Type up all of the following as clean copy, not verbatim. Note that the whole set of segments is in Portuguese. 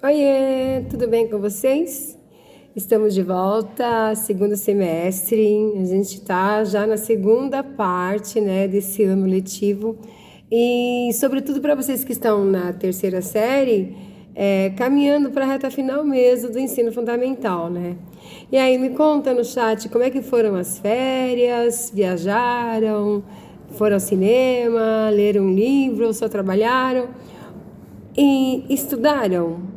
Oiê, tudo bem com vocês? Estamos de volta, segundo semestre. A gente está já na segunda parte, né, desse ano letivo. E, sobretudo, para vocês que estão na terceira série, caminhando para a reta final mesmo do ensino fundamental, né? E aí, me conta no chat como é que foram as férias, viajaram, foram ao cinema, leram um livro, ou só trabalharam e estudaram.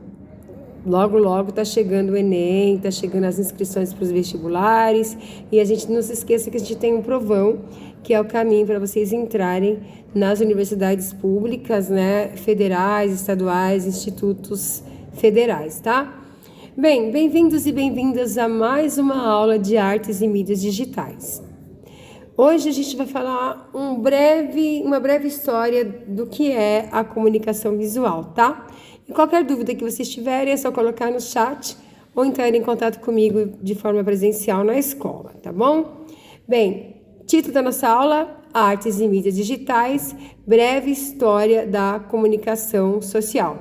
Logo, logo está chegando o Enem, está chegando as inscrições para os vestibulares e a gente não se esqueça que a gente tem um provão, que é o caminho para vocês entrarem nas universidades públicas, né, federais, estaduais, institutos federais, tá? Bem, bem-vindos e bem-vindas a mais uma aula de artes e mídias digitais. Hoje a gente vai falar uma breve história do que é a comunicação visual, tá? E qualquer dúvida que vocês tiverem é só colocar no chat ou entrar em contato comigo de forma presencial na escola, tá bom? Bem, título da nossa aula: Artes e Mídias Digitais, breve história da comunicação social.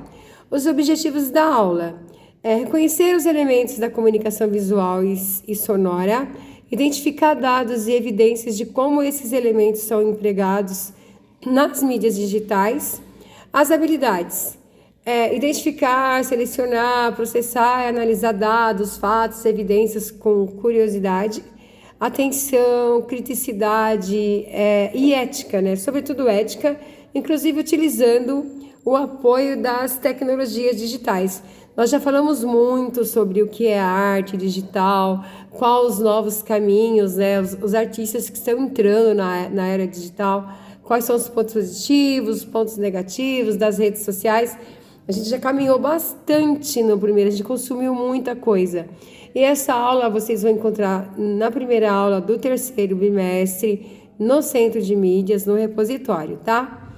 Os objetivos da aula é reconhecer os elementos da comunicação visual e sonora, identificar dados e evidências de como esses elementos são empregados nas mídias digitais. As habilidades: identificar, selecionar, processar e analisar dados, fatos, evidências com curiosidade, atenção, criticidade e ética, né? Sobretudo ética, inclusive utilizando o apoio das tecnologias digitais. Nós já falamos muito sobre o que é a arte digital, quais os novos caminhos, né? Os artistas que estão entrando na era digital, quais são os pontos positivos, os pontos negativos das redes sociais. A gente já caminhou bastante no primeiro, a gente consumiu muita coisa. E essa aula vocês vão encontrar na primeira aula do terceiro bimestre, no Centro de Mídias, no repositório, tá?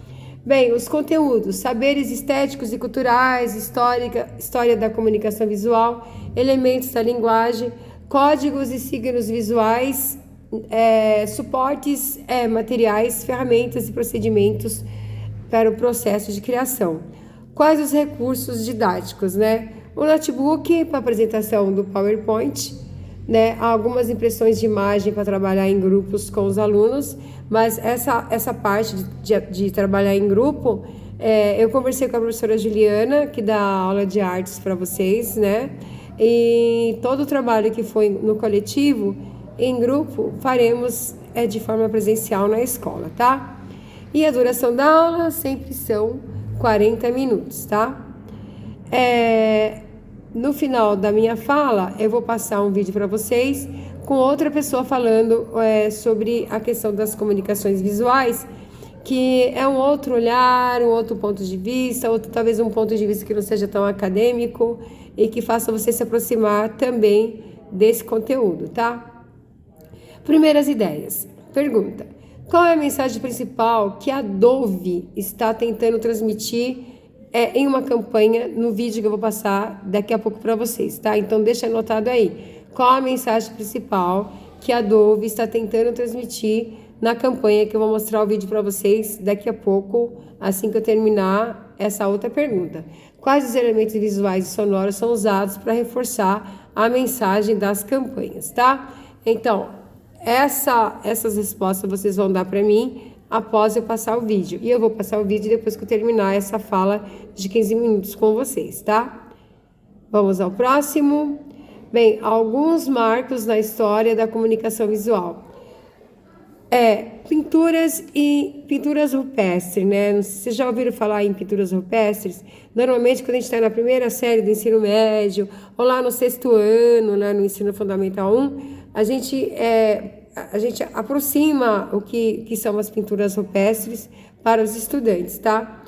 Bem, os conteúdos: saberes estéticos e culturais, história da comunicação visual, elementos da linguagem, códigos e signos visuais, suportes, materiais, ferramentas e procedimentos para o processo de criação. Quais os recursos didáticos, né? O notebook para apresentação do PowerPoint, né? Algumas impressões de imagem para trabalhar em grupos com os alunos, mas essa parte de trabalhar em grupo, eu conversei com a professora Juliana, que dá aula de artes para vocês, né? E todo o trabalho que foi no coletivo, em grupo, faremos de forma presencial na escola, tá? E a duração da aula sempre são 40 minutos, tá? No final da minha fala, eu vou passar um vídeo para vocês com outra pessoa falando sobre a questão das comunicações visuais, que é um outro olhar, um outro ponto de vista, talvez um ponto de vista que não seja tão acadêmico e que faça você se aproximar também desse conteúdo, tá? Primeiras ideias. Pergunta: qual é a mensagem principal que a Dove está tentando transmitir em uma campanha, no vídeo que eu vou passar daqui a pouco para vocês, tá? Então deixa anotado aí. Qual a mensagem principal que a Dove está tentando transmitir na campanha, que eu vou mostrar o vídeo para vocês daqui a pouco, assim que eu terminar essa outra pergunta. Quais os elementos visuais e sonoros são usados para reforçar a mensagem das campanhas, tá? Então, essas respostas vocês vão dar para mim após eu passar o vídeo. E eu vou passar o vídeo depois que eu terminar essa fala de 15 minutos com vocês, tá? Vamos ao próximo. Bem, alguns marcos na história da comunicação visual. Pinturas rupestres, né? Não sei se vocês já ouviram falar em pinturas rupestres. Normalmente, quando a gente está na primeira série do ensino médio, ou lá no sexto ano, né, no ensino fundamental 1, a gente aproxima o que são as pinturas rupestres para os estudantes, tá?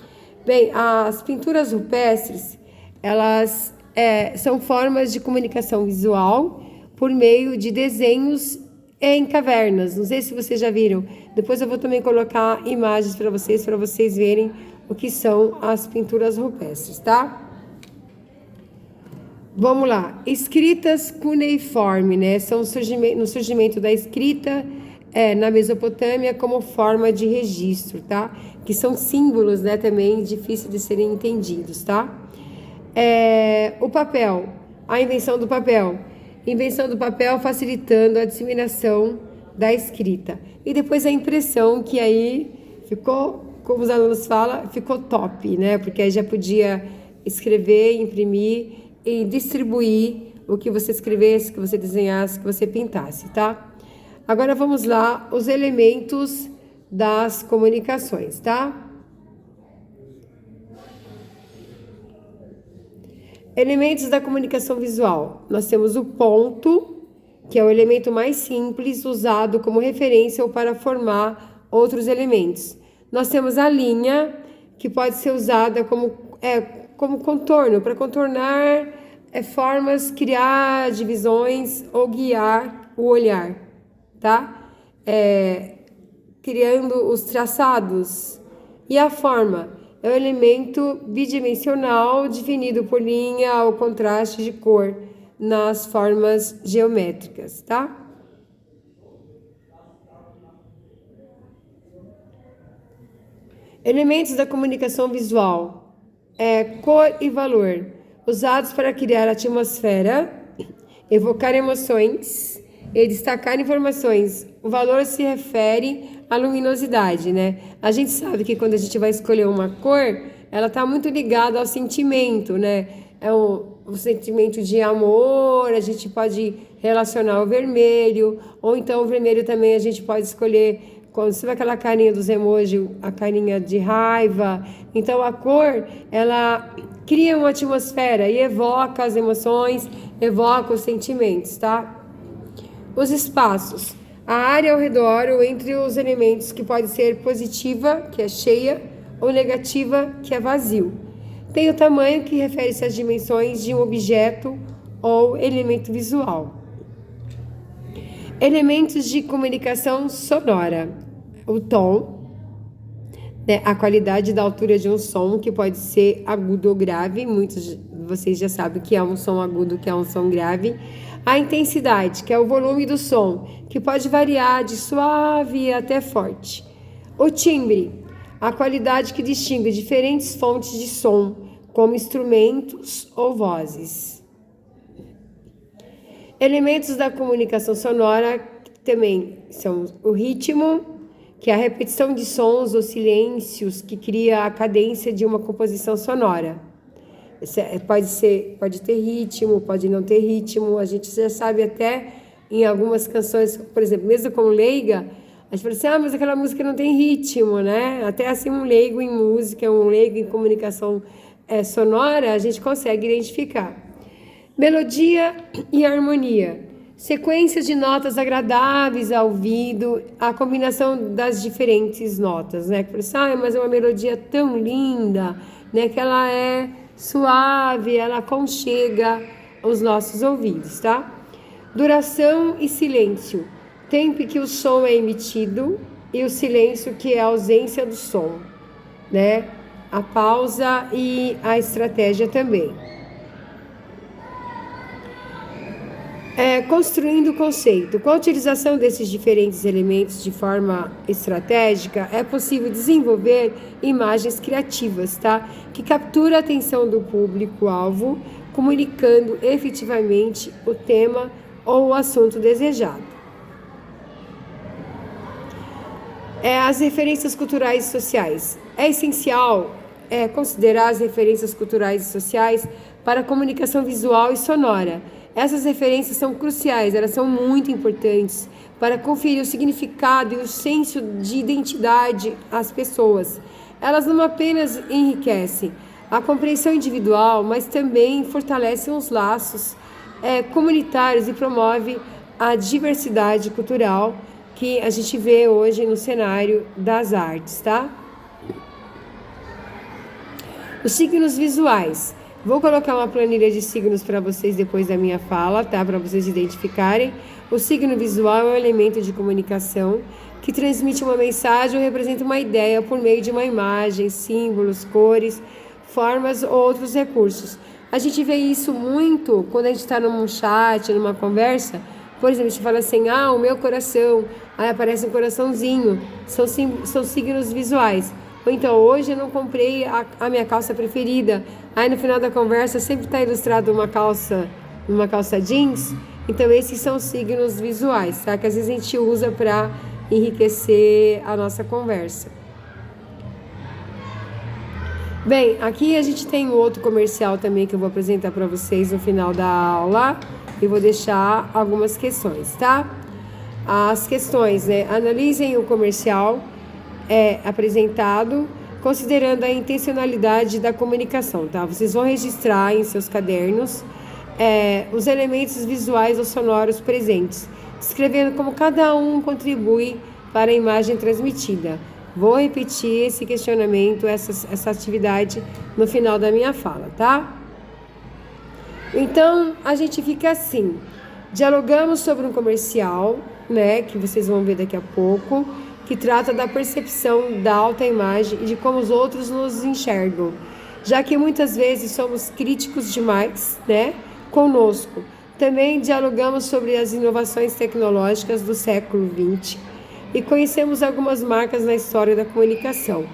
Bem, as pinturas rupestres, elas são formas de comunicação visual por meio de desenhos em cavernas. Não sei se vocês já viram. Depois eu vou também colocar imagens para vocês verem o que são as pinturas rupestres, tá? Vamos lá. Escritas cuneiforme, né? São no surgimento da escrita na Mesopotâmia como forma de registro, tá? Que são símbolos, né? Também difíceis de serem entendidos, tá? O papel, a invenção do papel. Invenção do papel facilitando a disseminação da escrita. E depois a impressão, que aí ficou, como os alunos falam, ficou top, né? Porque aí já podia escrever, imprimir e distribuir o que você escrevesse, que você desenhasse, que você pintasse, tá? Agora vamos lá, os elementos das comunicações, tá? Elementos da comunicação visual. Nós temos o ponto, que é o elemento mais simples, usado como referência ou para formar outros elementos. Nós temos a linha, que pode ser usada como contorno, para contornar formas, criar divisões ou guiar o olhar, tá? Criando os traçados. E a forma é um elemento bidimensional definido por linha ou contraste de cor nas formas geométricas, tá? Elementos da comunicação visual. Cor e valor, usados para criar atmosfera, evocar emoções e destacar informações. O valor se refere à luminosidade, né? A gente sabe que quando a gente vai escolher uma cor, ela está muito ligada ao sentimento, né? É o sentimento de amor, a gente pode relacionar o vermelho, ou então o vermelho também a gente pode escolher, quando você vê aquela carinha dos emojis, a carinha de raiva. Então a cor, ela cria uma atmosfera e evoca as emoções, evoca os sentimentos, tá? Os espaços, a área ao redor ou entre os elementos, que pode ser positiva, que é cheia, ou negativa, que é vazio. Tem o tamanho, que refere-se às dimensões de um objeto ou elemento visual. Elementos de comunicação sonora. O tom, né, a qualidade da altura de um som, que pode ser agudo ou grave. Muitos de vocês já sabem que é um som agudo, que é um som grave. A intensidade, que é o volume do som, que pode variar de suave até forte. O timbre, a qualidade que distingue diferentes fontes de som, como instrumentos ou vozes. Elementos da comunicação sonora também são o ritmo, que é a repetição de sons ou silêncios que cria a cadência de uma composição sonora. Pode ter ritmo, pode não ter ritmo. A gente já sabe até em algumas canções, por exemplo, mesmo como leiga, a gente fala assim, mas aquela música não tem ritmo, né? Até assim um leigo em música, um leigo em comunicação sonora, a gente consegue identificar. Melodia e harmonia. Sequências de notas agradáveis ao ouvido, a combinação das diferentes notas, né? Mas é uma melodia tão linda, né? Que ela é suave, ela aconchega os nossos ouvidos, tá? Duração e silêncio. Tempo que o som é emitido e o silêncio, que é a ausência do som, né? A pausa e a estratégia também. Construindo o conceito. Com a utilização desses diferentes elementos de forma estratégica, é possível desenvolver imagens criativas, tá? Que captura a atenção do público-alvo, comunicando efetivamente o tema ou o assunto desejado. As referências culturais e sociais. É essencial considerar as referências culturais e sociais para a comunicação visual e sonora. Essas referências são cruciais, elas são muito importantes para conferir o significado e o senso de identidade às pessoas. Elas não apenas enriquecem a compreensão individual, mas também fortalecem os laços comunitários e promovem a diversidade cultural que a gente vê hoje no cenário das artes, tá? Os signos visuais. Vou colocar uma planilha de signos para vocês depois da minha fala, tá? Para vocês identificarem. O signo visual é um elemento de comunicação que transmite uma mensagem ou representa uma ideia por meio de uma imagem, símbolos, cores, formas ou outros recursos. A gente vê isso muito quando a gente está num chat, numa conversa. Por exemplo, a gente fala assim, o meu coração. Aí aparece um coraçãozinho. São signos visuais. Ou então, hoje eu não comprei a minha calça preferida. Aí no final da conversa sempre está ilustrado uma calça jeans. Então esses são signos visuais, tá? Que às vezes a gente usa para enriquecer a nossa conversa. Bem, aqui a gente tem um outro comercial também que eu vou apresentar para vocês no final da aula. E vou deixar algumas questões, tá? As questões, né? Analisem o comercial apresentado, considerando a intencionalidade da comunicação, tá? Vocês vão registrar em seus cadernos os elementos visuais ou sonoros presentes, escrevendo como cada um contribui para a imagem transmitida. Vou repetir esse questionamento, essa atividade no final da minha fala, tá? Então, a gente fica assim, dialogamos sobre um comercial, né, que vocês vão ver daqui a pouco, que trata da percepção da autoimagem e de como os outros nos enxergam, já que muitas vezes somos críticos demais, né, conosco. Também dialogamos sobre as inovações tecnológicas do século XX e conhecemos algumas marcas na história da comunicação.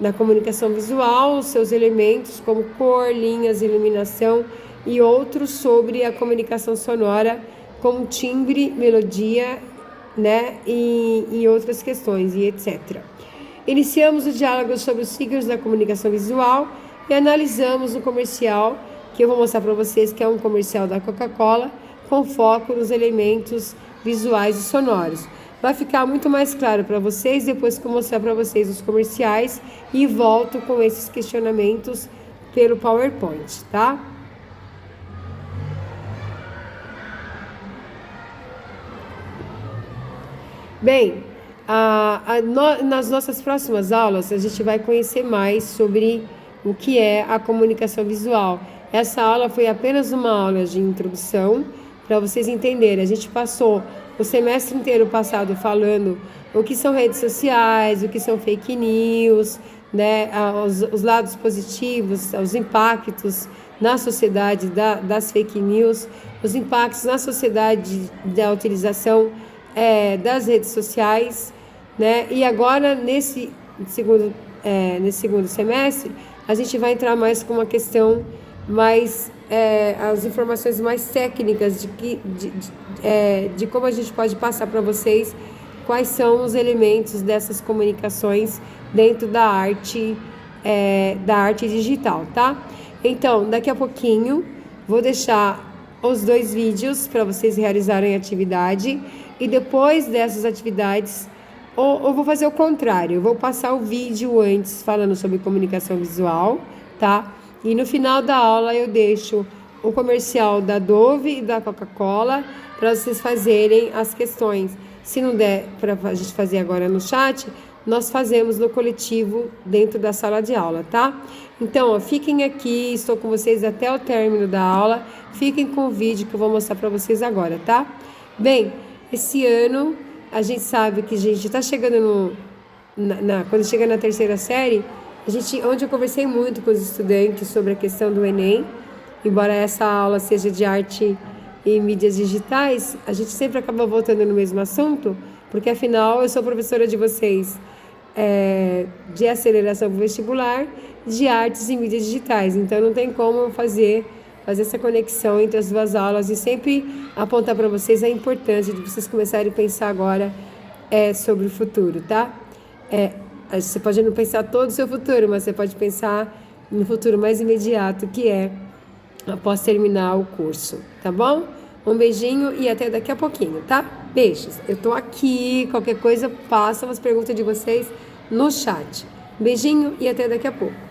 Na comunicação visual, seus elementos como cor, linhas, iluminação e outros sobre a comunicação sonora, como timbre, melodia, né, e outras questões, e etc. Iniciamos o diálogo sobre os signos da comunicação visual e analisamos o comercial, que eu vou mostrar para vocês, que é um comercial da Coca-Cola, com foco nos elementos visuais e sonoros. Vai ficar muito mais claro para vocês depois que eu mostrar para vocês os comerciais e volto com esses questionamentos pelo PowerPoint, tá? Bem, nas nossas próximas aulas, a gente vai conhecer mais sobre o que é a comunicação visual. Essa aula foi apenas uma aula de introdução, para vocês entenderem. A gente passou o semestre inteiro passado falando o que são redes sociais, o que são fake news, né, os lados positivos, os impactos na sociedade das fake news, os impactos na sociedade da utilização das redes sociais, né? E agora, nesse segundo semestre, a gente vai entrar mais com uma questão mais, as informações mais técnicas de como a gente pode passar para vocês quais são os elementos dessas comunicações dentro da arte digital, tá? Então, daqui a pouquinho, vou deixar os 2 vídeos para vocês realizarem a atividade. E depois dessas atividades, ou vou fazer o contrário, eu vou passar o vídeo antes falando sobre comunicação visual, tá? E no final da aula eu deixo o comercial da Dove e da Coca-Cola para vocês fazerem as questões. Se não der para a gente fazer agora no chat, nós fazemos no coletivo dentro da sala de aula, tá? Então, fiquem aqui, estou com vocês até o término da aula. Fiquem com o vídeo que eu vou mostrar para vocês agora, tá? Bem, esse ano, a gente sabe que a gente está chegando quando chega na 3ª série, onde eu conversei muito com os estudantes sobre a questão do Enem, embora essa aula seja de arte e mídias digitais, a gente sempre acaba voltando no mesmo assunto, porque afinal eu sou professora de vocês de aceleração vestibular, de artes e mídias digitais, então não tem como fazer essa conexão entre as 2 aulas e sempre apontar para vocês a importância de vocês começarem a pensar agora sobre o futuro, tá? Você pode não pensar todo o seu futuro, mas você pode pensar no futuro mais imediato, que é após terminar o curso, tá bom? Um beijinho e até daqui a pouquinho, tá? Beijos. Eu tô aqui, qualquer coisa, passa as perguntas de vocês no chat. Beijinho e até daqui a pouco.